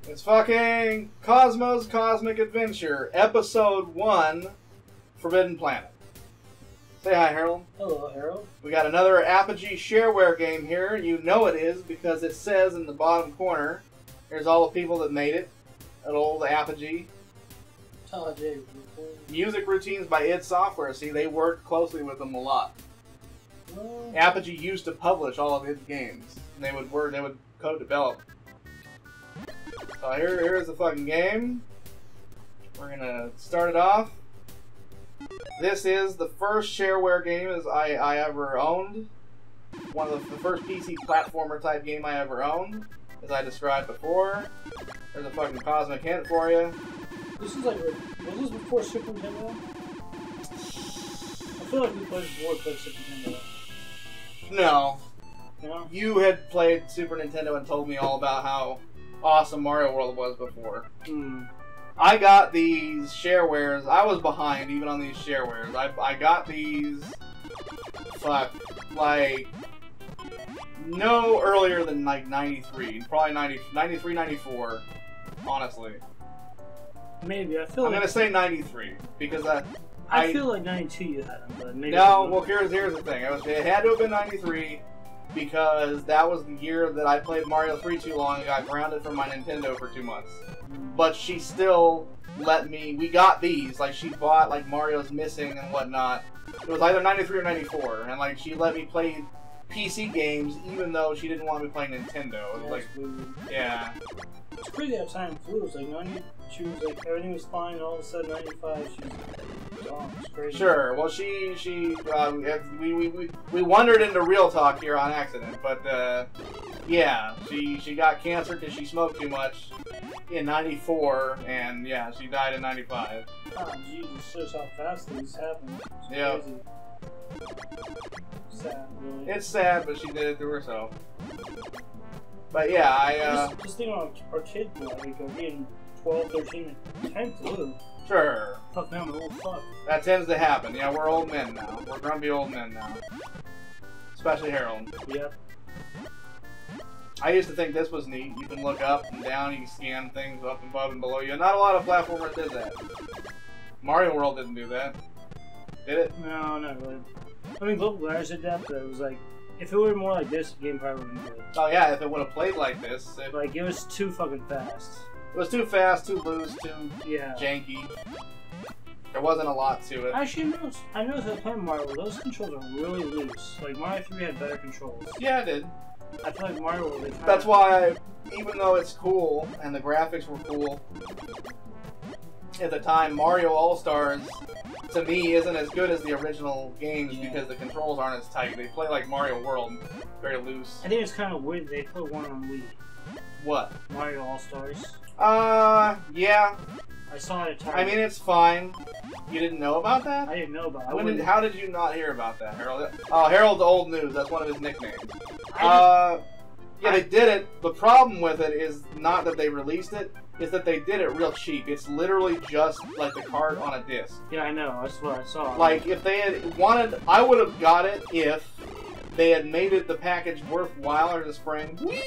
It's fucking Cosmo's Cosmic Adventure, Episode 1, Forbidden Planet. Say hi, Harold. Hello, Harold. We got another Apogee shareware game here. You know it is because it says in the bottom corner, here's all the people that made it at old Apogee. Music routines by id Software. See, they worked closely with them a lot. Well, Apogee used to publish all of its games. And they would co-develop. So here's the fucking game. We're gonna start it off. This is the first shareware game as I ever owned. One of the first PC platformer type game I ever owned, as I described before. There's a fucking cosmic hint for you. this is like, was this before Super Nintendo? I feel like we played Super Nintendo. No. No? You had played Super Nintendo and told me all about how awesome Mario World was before. Hmm. I got these sharewares. I was behind even on these sharewares. I got these, like, no earlier than like 93. Probably 93, 94, honestly. Maybe. I feel I'm like... going to say 93, because I feel like 92 you had them, but maybe... No, well, here's the thing. It had to have been 93, because that was the year that I played Mario 3 too long and got grounded from my Nintendo for 2 months. But she still let me... We got these. Like, she bought, like, Mario's Missing and whatnot. It was either 93 or 94. And, like, she let me play PC games even though she didn't want me playing Nintendo. It was like... Yeah. It's crazy how time flew. It was like 90... She was like, everything was fine, and all of a sudden, 95, she was gone. It's crazy. Sure. Well, we wandered into real talk here on accident, but, yeah, she got cancer because she smoked too much in 94, and, yeah, she died in 95. Oh, Jesus, shows how fast things happen. It's yeah. crazy. Sad, really. It's sad, but she did it to herself. But, yeah, Just think about our kids, like, being 12, 13, and 10 flew. Sure. Fuck them, old fuck. That tends to happen. Yeah, we're old men now. We're grumpy old men now. Especially Harold. Yep. I used to think this was neat. You can look up and down, you can scan things up above and below you. Not a lot of platformers did that. Mario World didn't do that. Did it? No, not really. I mean, Global Gliders did that, but it was like, if it were more like this, the game probably wouldn't do it. Oh yeah, if it would have played like this. Like, it was too fucking fast. It was too fast, too loose, too janky. There wasn't a lot to it. Actually, I noticed that playing Mario, those controls are really loose. Like, Mario 3 had better controls. Yeah, it did. I feel like Mario World, That's why, even though it's cool, and the graphics were cool, at the time, Mario All-Stars, to me, isn't as good as the original games because the controls aren't as tight. They play like Mario World, very loose. I think it's kind of weird they put one on Wii. What? Mario All-Stars. Yeah. I saw it at I mean, it's fine. You didn't know about that? I didn't know about it. How did you not hear about that, Harold? Oh, Harold's Old News. That's one of his nicknames. Yeah, they did it. The problem with it is not that they released it, is that they did it real cheap. It's literally just like the card on a disc. Yeah, I know. That's what I saw. Like, if they had wanted... I would have got it if they had made it the package worthwhile or the spring. Whee!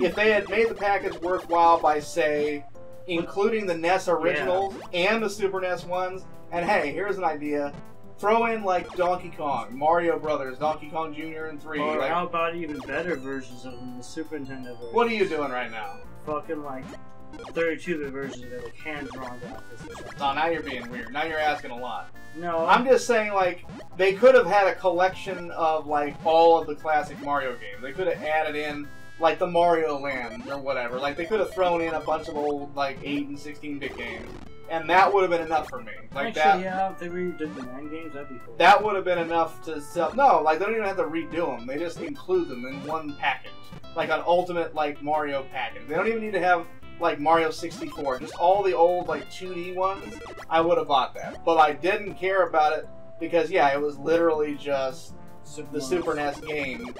If they had made the package worthwhile by, say, including the NES originals and the Super NES ones. And hey, here's an idea. Throw in, like, Donkey Kong, Mario Brothers, Donkey Kong Jr. and 3. Or like, how about even better versions of them, the Super Nintendo version? What are you doing right now? Fucking, like, 32-bit versions of it, like, hand-drawn graphics or something. Oh, now you're being weird. Now you're asking a lot. No. I'm just saying, like, they could have had a collection of, like, all of the classic Mario games. They could have added in, like, the Mario Land or whatever. Like, they could have thrown in a bunch of old, like, 8 and 16-bit games. And that would have been enough for me. Like actually, yeah, if they redid the 9 games, that'd be cool. That would have been enough to sell. No, like, they don't even have to redo them. They just include them in one package. Like, an ultimate, like, Mario package. They don't even need to have, like, Mario 64. Just all the old, like, 2D ones, I would have bought that. But I didn't care about it because, yeah, it was literally just the Super NES game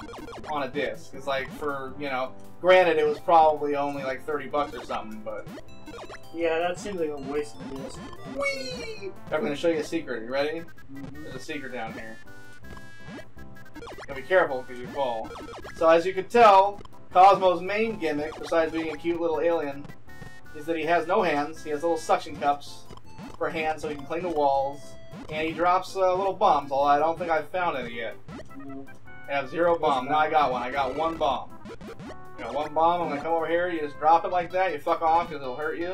on a disc. It's like, for, you know, granted, it was probably only, like, $30 or something, but... Yeah, that seems like a waste of a disc. Whee! I'm going to show you a secret. You ready? There's a secret down here. Gotta be careful because you fall. So as you can tell, Cosmo's main gimmick, besides being a cute little alien, is that he has no hands. He has little suction cups for hands so he can clean the walls. And he drops little bombs, although I don't think I've found any yet. I have 0 bomb. Now I got one. I got 1 bomb. You got 1 bomb. I'm going to come over here. You just drop it like that. You fuck off because it'll hurt you.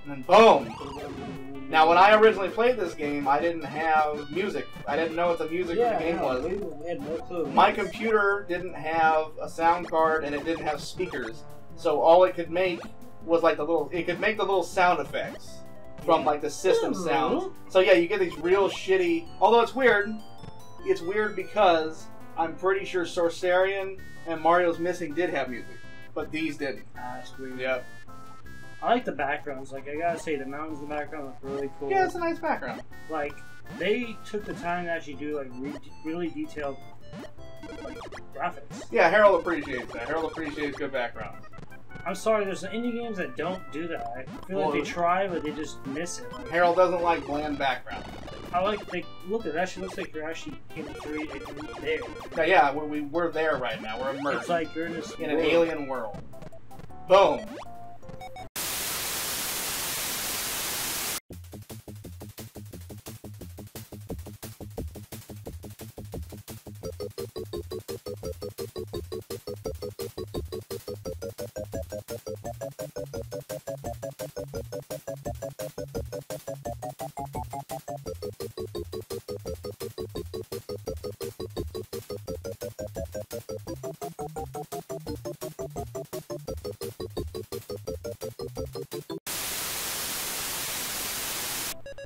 And then boom! Now, when I originally played this game, I didn't have music. I didn't know what the music of the game was. We had no clue. My computer didn't have a sound card, and it didn't have speakers. So all it could make was like it could make the little sound effects from like the system sounds. So yeah, you get these real shitty, although it's weird because I'm pretty sure Sorcerian and Mario's Missing did have music, but these didn't. Ah, sweet. Yep. I like the backgrounds. Like, I gotta say, the mountains in the background look really cool. Yeah, it's a nice background. Like, they took the time to actually do, like, really detailed, like, graphics. Yeah, Harold appreciates that. Harold appreciates good background. I'm sorry, there's indie games that don't do that. I feel like they try, but they just miss it. Like, Harold doesn't like bland background. I like, look, it actually looks like you're actually in there. Yeah, we're there right now. We're immersed. It's like you're in this in an alien world. Boom.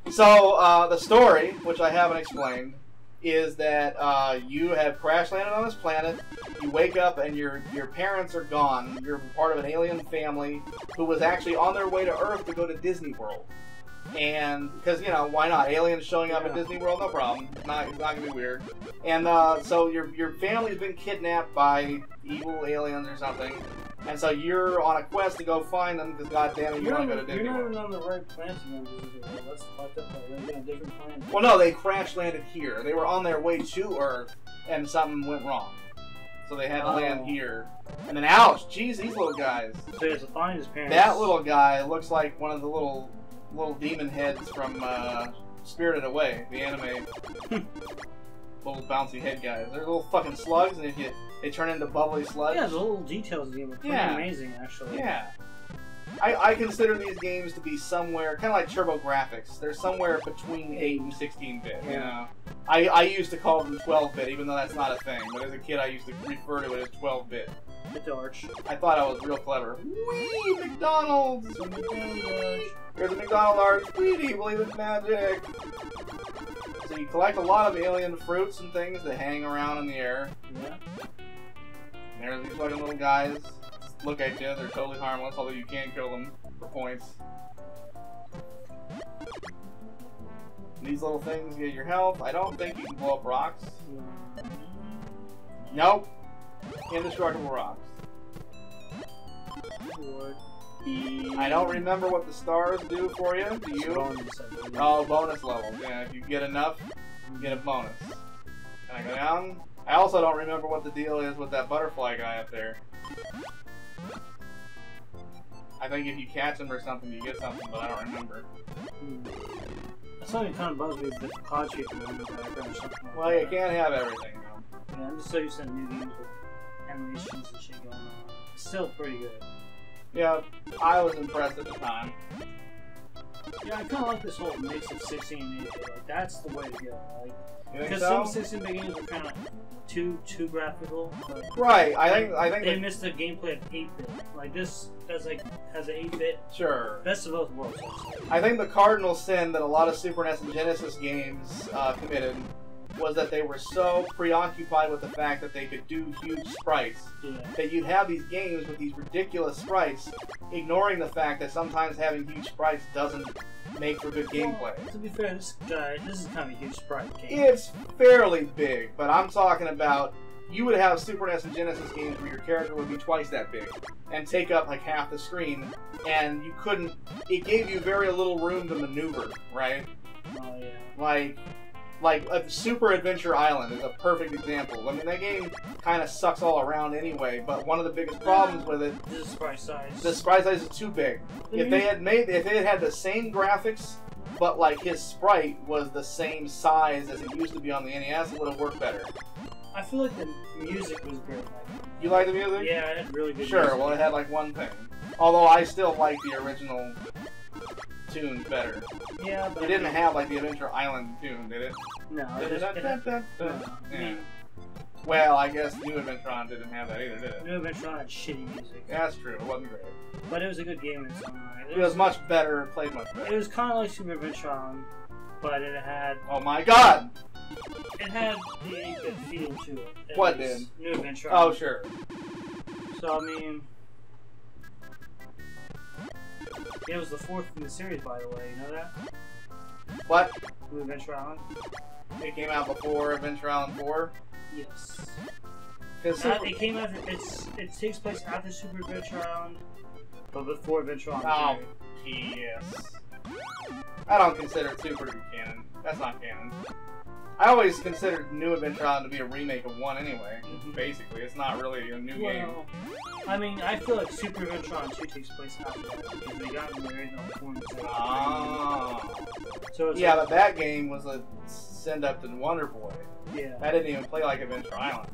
So, the story, which I haven't explained, is that you have crash landed on this planet, you wake up and your parents are gone, you're part of an alien family who was actually on their way to Earth to go to Disney World. And, because, you know, why not? Aliens showing up at Disney World, no problem. It's not going to be weird. And, so your family's been kidnapped by evil aliens or something. And so you're on a quest to go find them because, goddammit, you want to go to Disney World. You're not on the right planet. That's fucked up. They're on a different planet. Well, no, they crash landed here. They were on their way to Earth, and something went wrong. So they had to land here. And then, ouch! Jeez, these little guys. So he has to find his parents. That little guy looks like one of the little demon heads from Spirited Away, the anime. Little bouncy head guys. They're little fucking slugs, and they turn into bubbly slugs. Yeah, the little details of the game are pretty amazing, actually. Yeah. I consider these games to be somewhere, kind of like TurboGrafx. They're somewhere between 8 and 16-bit, you know? I used to call them 12-bit, even though that's not a thing. But as a kid, I used to refer to it as 12-bit. The arch. I thought I was real clever. Whee! McDonald's! There's a McDonald's arch. Whee! Do you believe in magic? So you collect a lot of alien fruits and things that hang around in the air. Yeah. And there's these fucking little guys. Look at you, they're totally harmless, although you can kill them for points. These little things get your health. I don't think you can blow up rocks. Nope. Indestructible rocks. I don't remember what the stars do for you. Do you? Oh, bonus levels. Yeah, if you get enough, you get a bonus. Can I go down? I also don't remember what the deal is with that butterfly guy up there. I think if you catch them or something, you get something, but I don't remember. That's something kind of bugs me is the pod shape in the background or something like Well, that. you can't have everything, you know. Yeah, I'm just so used to new games with animations and shit going on. It's still pretty good. Yeah, I was impressed at the time. Yeah, I kind of like this whole mix of 16 and 8-bit. Like, that's the way to go. Like, You think because so? some 16-bit games are kind of too graphical. But Right, I think they missed the gameplay of 8-bit. Like this has an 8-bit. Sure. Best of both worlds. I think the cardinal sin that a lot of Super NES and Genesis games committed was that they were so preoccupied with the fact that they could do huge sprites that you'd have these games with these ridiculous sprites, ignoring the fact that sometimes having huge sprites doesn't make for good gameplay. Well, to be fair, this is kind of a huge sprite game. It's fairly big, but I'm talking about you would have Super NES and Genesis games where your character would be twice that big and take up like half the screen, and you couldn't. It gave you very little room to maneuver, right? Oh yeah. Like Super Adventure Island is a perfect example. I mean, that game kind of sucks all around anyway, but one of the biggest problems with it, This is sprite size. the sprite size is too big. If they had the same graphics, but like his sprite was the same size as it used to be on the NES, it would have worked better. I feel like the music was great. You like the music? Yeah, it had really good Sure, music. well it had like one thing. Although I still like the original tunes better. Yeah, but It didn't have like the Adventure Island tune, did it? No, Yeah. Well, I guess New Adventure Island didn't have that either, did it? New Adventure had shitty music. Yeah, that's true. It wasn't great. But it was a good game in its own right. It was much better. It played much It better. was kind of like Super Adventure Island, but it had Oh my God! the 8-bit feel to it. What was did? New Adventure Oh Island. sure. So I mean, it was the 4th in the series, by the way. You know that? What? New Adventure Island. It came out before Adventure Island 4. Yes. Because It came after. It takes place after Super Adventure Island, but before Adventure Island. Oh, yes. I don't consider 2 to be canon. That's not canon. I always considered New Adventure Island to be a remake of 1 anyway. Basically, it's not really a new game. I mean, I feel like Super Adventure Island 2 takes place after that because they got married on the 4 and 7. Oh. So it's Yeah, like, but that game was a send up to Wonder Boy. yeah, That didn't even play like Adventure Island.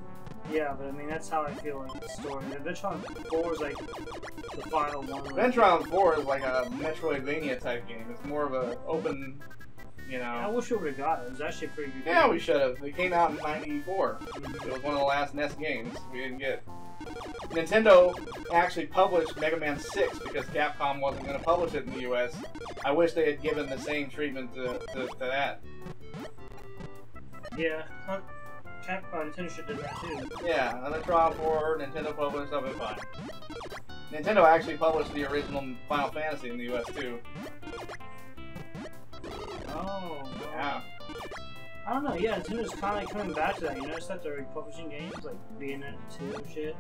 yeah, but I mean that's how I feel like the story. Adventure Island 4 is like the final one. Adventure Island 4 is like a Metroidvania type game. It's more of an open, you know. I wish we would have got it. It was actually a pretty good. Yeah, game. we should have. It came out in '94. It was one of the last NES games we didn't get. Nintendo actually published Mega Man 6 because Capcom wasn't going to publish it in the US. I wish they had given the same treatment to that. Yeah, Nintendo should do that too. Yeah, and then Trial 4, Nintendo published, that'll be fine. Nintendo actually published the original Final Fantasy in the US too. Oh. Yeah. I don't know. Yeah, Nintendo's kind of coming back to that. You notice that they're republishing games like Bayonetta 2 and shit.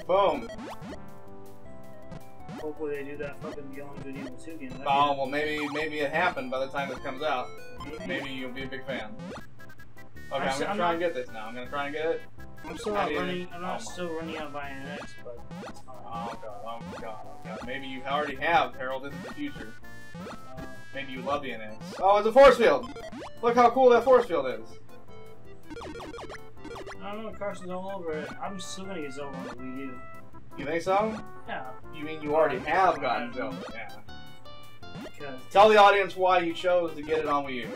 Boom. Hopefully they do that fucking Beyond Good Evil 2 game. Oh, well, maybe it happened by the time this comes out. Maybe. Maybe you'll be a big fan. Okay, I'm gonna try and get this now. I'm gonna try and get it. I'm still not running. I'm not still running out buying an X, but it's fine. Oh god, oh god, oh god. Maybe you already have, Harold, into the future. Maybe you love the NX. Oh, it's a force field! Look how cool that force field is. I don't know, Carson's all over it. I'm still gonna get Zelda on the Wii U. You think so? Yeah. You mean you already have gotten Zelda? Yeah. Because Tell the audience why you chose to get it on Wii U.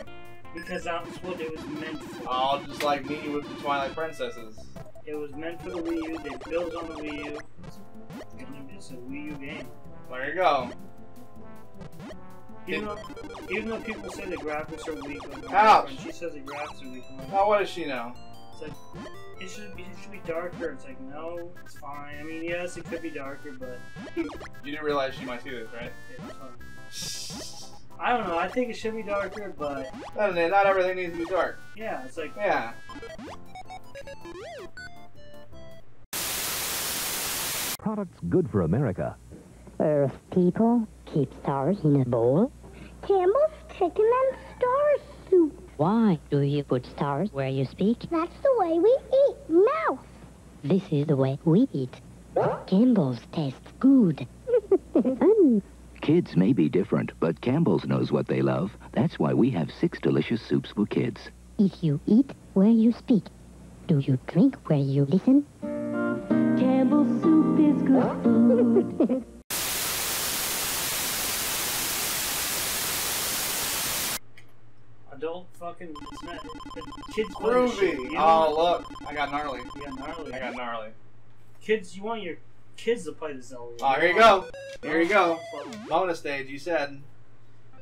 Because that's what it was meant for. Oh, just like me with the Twilight Princesses. It was meant for the Wii U. They built on the Wii U. It's a Wii U game. There you go. Even though people say the graphics are weak, like Ouch. when she says the graphics are weak, I'm like, Oh, what does she know? it's like it should be darker. It's like no, it's fine. I mean, yes, it could be darker, but You do realize she might see this, right? it's fine. I don't know. I think it should be darker, but Not everything needs to be dark. yeah, it's like Yeah. Products good for America. Earth people keep stars in a bowl. Camels, chicken, and star soup. Why do you put stars where you speak? That's the way we eat. Mouth. This is the way we eat. Campbell's tastes good. Kids may be different, but Campbell's knows what they love. That's why we have 6 delicious soups for kids. If you eat where you speak, do you drink where you listen? Campbell's soup is good food. Adult fucking, it's not, kids play this shit. Groovy. You Oh, want- look. I got gnarly. You got gnarly. I got gnarly. Kids, you want your kids to play this Zelda. Oh, here you go. Here you go. Bonus stage, you said.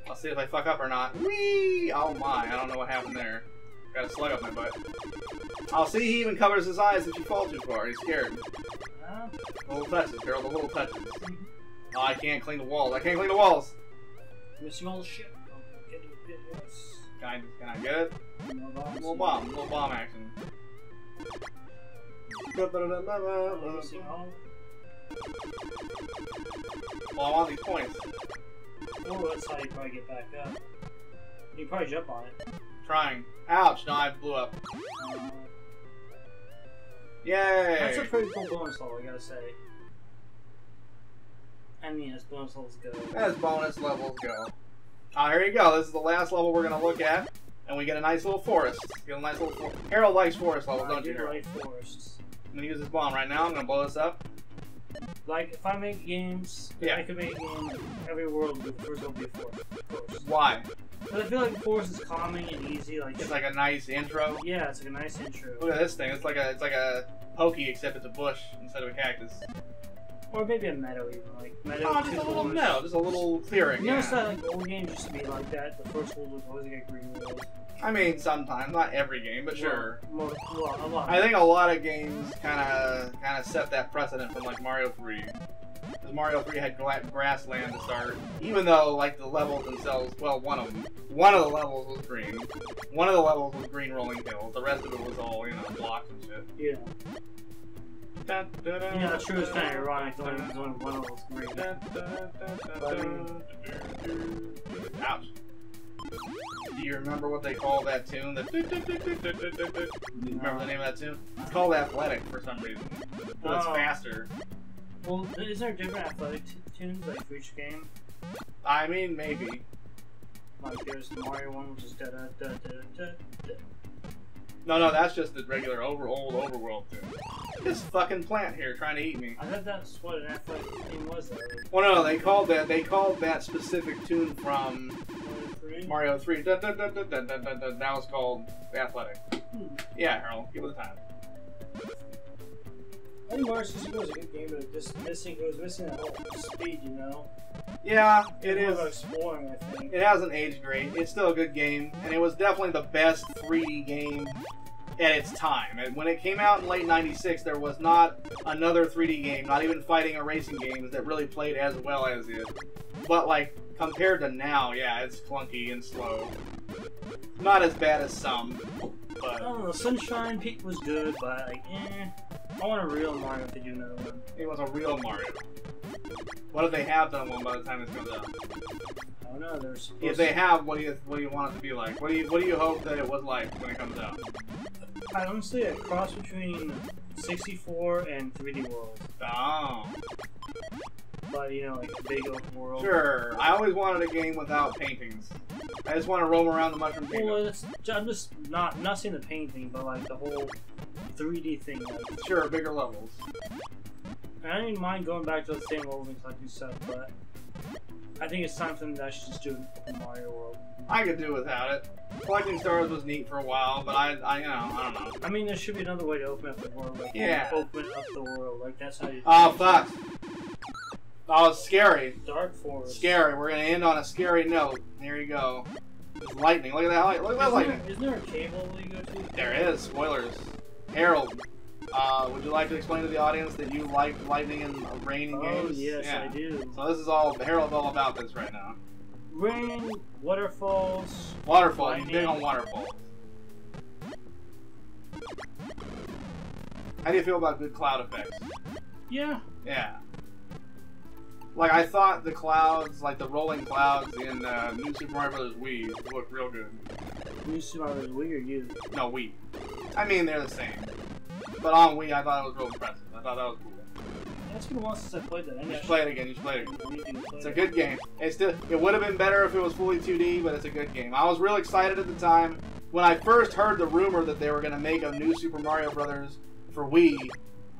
I'll see if I fuck up or not. Whee! Oh my, I don't know what happened there. Got a slug up my butt. I'll see he even covers his eyes if you fall too far. He's scared. Little touches, girl, the little touches. Oh, I can't clean the walls. I can't clean the walls. Missing all the shit. Yes. Can I get it? Little bomb action. Missing all. Well, I want these points. Oh, that's how you probably get back up. You probably jump on it. Trying. Ouch, no, I blew up. Yay! That's a pretty cool bonus level, I gotta say. I mean, as bonus levels go. As bonus levels go. Here you go. This is the last level we're going to look at. And we get a nice little forest. Get a nice little forest. Harold likes forest levels, don't you, I do Harold? like forests. I'm going to use this bomb right now. I'm going to blow this up. Like, if I make games, Yeah. I could make a game every world with first will be a forest. Why? But I feel like the forest is calming and easy. Like It's like a nice intro. yeah, it's like a nice intro. Look at this thing. It's like a pokey, except it's a bush instead of a cactus. Or maybe a meadow even, like meadow. Oh, just a little meadow. Just a little clearing. You notice Yeah. that like old games used to be like that. The first world was always like a green world. I mean, sometimes. Not every game, but sure. A lot. I think a lot of games kind of set that precedent from like Mario 3. Because Mario 3 had grassland to start, even though like the levels themselves, well, one of the levels was green. One of the levels was green rolling hills. The rest of it was all, you know, blocks and shit. Yeah. Yeah, that's true. It's kind of ironic. There's only one of those green. Ouch. Do you remember what they call that tune? Do you remember the name of that tune? It's called Athletic for some reason. But it's faster. Well, is there different athletic tunes like for each game? I mean, maybe. Like there's the Mario one, which is da da da da da da. No, that's just the regular old overworld tune. This fucking plant here trying to eat me. I thought that's what an athletic game was though. Well, no, they called that specific tune from Mario 3. That was called Athletic. Yeah, Harold, give it a time. I think Mario 64 was a good game, but it was missing that whole speed, you know? Yeah, it More is. about exploring, I think. It hasn't aged great. It's still a good game, and it was definitely the best 3D game at its time. And when it came out in late '96, there was not another 3D game, not even fighting or racing games, that really played as well as it. But like compared to now, yeah, it's clunky and slow. Not as bad as some, but I don't know, Sunshine Peak was good, but like, I want a real Mario if they do another one. it was a real Mario. What if they have done one by the time this comes out? I don't know, there's If they have, what do you want it to be like? What do you hope that it was like when it comes out? honestly a cross between 64 and 3D World. Oh. But you know, like a big open world. Sure. I always wanted a game without paintings. I just want to roam around the Mushroom Kingdom. Well, I'm just not saying the painting, but like the whole 3D thing. Like, Sure, bigger levels. I don't even mind going back to the same level and collecting stuff, but I think it's time for them to actually just do in Mario World. I could do without it. Collecting stars was neat for a while, but I don't know. I mean, there should be another way to open up the world. Like, Yeah. open up the world. Like, that's how you. Oh, fuck. Oh, it's scary. Dark Forest. Scary. We're gonna end on a scary note. Here you go. There's lightning. Look at that light. Look at that lightning. Isn't there a cable you go to? There is. Spoilers. Harold, would you like to explain to the audience that you like lightning and rain in games? Oh, yes, Yeah. I do. So this is all, Harold's all about this right now. Rain, waterfalls. Waterfall. He's Lightning. big on waterfalls. How do you feel about good cloud effects? Yeah. Yeah. Like, I thought the clouds, like the rolling clouds in New Super Mario Bros. Wii looked real good. New Super Mario Bros. Wii or you? No, Wii. I mean, they're the same. But on Wii, I thought it was real impressive. I thought that was cool. It's been a while since I played that. You should play it again. You should play it again. I need to play It's a good game. It would have been better if it was fully 2D, but it's a good game. I was real excited at the time. When I first heard the rumor that they were going to make a new Super Mario Brothers for Wii,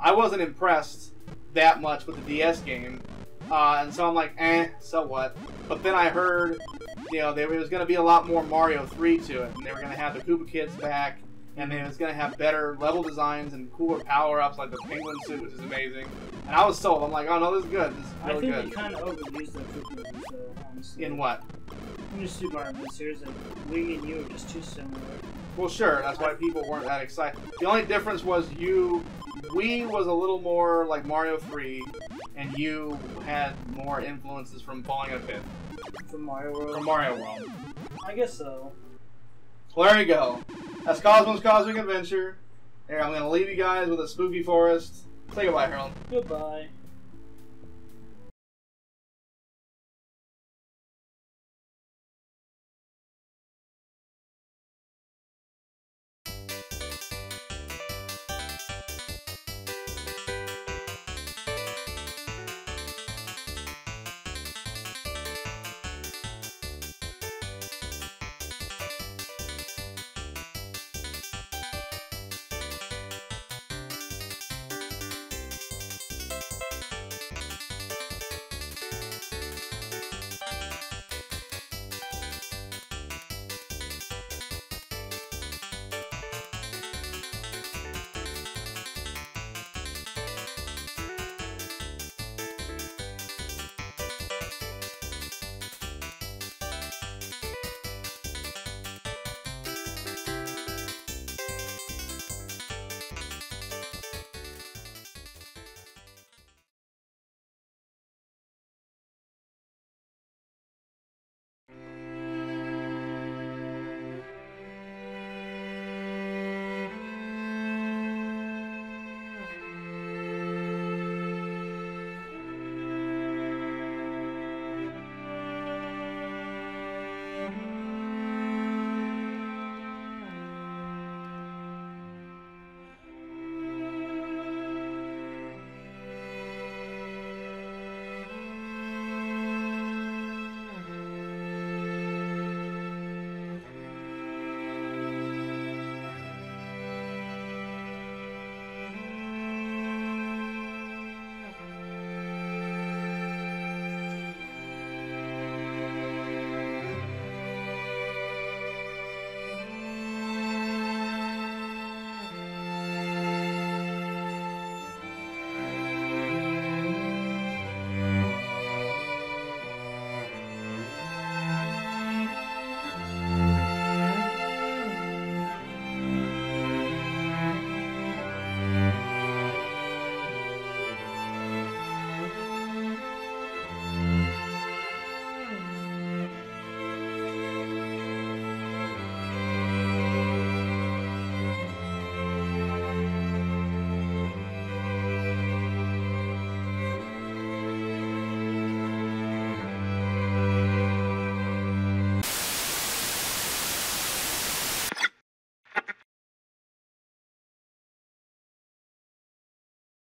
I wasn't impressed that much with the DS game. And so I'm like, so what? But then I heard, you know, there was going to be a lot more Mario 3 to it, and they were going to have the Koopa Kids back, and it was going to have better level designs and cooler power-ups, like the penguin suit, which is amazing. And I was sold. I'm like, oh no, this is good. This is really good. I think they kind of overused that Koopa movie, so honestly. In what? In the Super Mario Bros. Series, like, Wii and you are just too similar. Well, sure. That's why people weren't that excited. The only difference was Wii was a little more like Mario 3, and you had more influences from Falling in a Pit. From Mario World? From Mario World. I guess so. Well, there you go. That's Cosmo's Cosmic Adventure. Here, I'm going to leave you guys with a spooky forest. Say goodbye, Harold. Goodbye.